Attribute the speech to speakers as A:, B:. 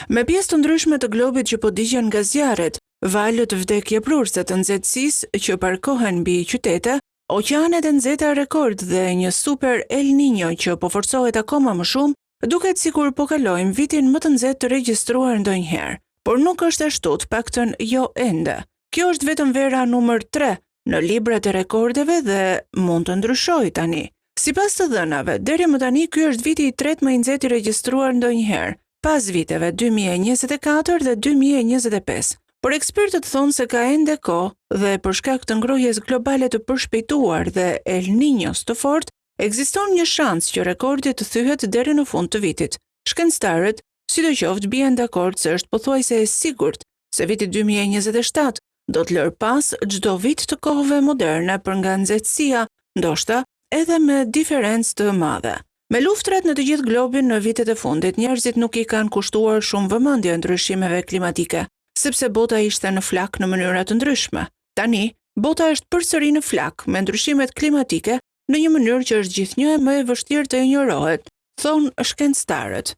A: Me pjesë të ndryshme të globit që po digjen nga zjarret, valët vdekjeprurëse të nxehtësisë që parkohen mbi qytete, oqeanet e nxehta rekord dhe një super El Niño që po forcohet akoma më shumë, duket sikur po kalojmë vitin më të nxehtë të regjistruar ndonjëherë, por nuk është ashtu, të paktën jo ende. Kjo është vetëm vera numër 3 në librat e rekordeve dhe mund të ndryshojë tani. Sipas të dhënave, deri më tani ky është viti i tretë më i nxehtë i regjistruar ndonjëherë, pas viteve 2024 dhe 2025. Por ekspertët thonë se ka ende kohë dhe për shkak të ngrohjes globale të përshpejtuar dhe El Niños të fortë, ekziston një shans që rekordi të thyhet deri në fund të vitit. Shkencëtarët, sidoqoftë, bien dakord se është pothuajse e sigurt se viti 2027 do të lërë pas çdo vit të kohëve moderne për nga nxehtësia, ndoshta edhe me diferencë të madhe. Me luftrat në të gjithë globin në vitet e fundit, njerëzit nuk i kanë kushtuar shumë vëmendje ndryshimeve klimatike, sepse bota ishte në flak në mënyra të ndryshme. Tani, bota është përsëri në flak me ndryshimet klimatike në një mënyrë që është gjithnjë më e vështirë të injorohet, thonë shkencëtarët.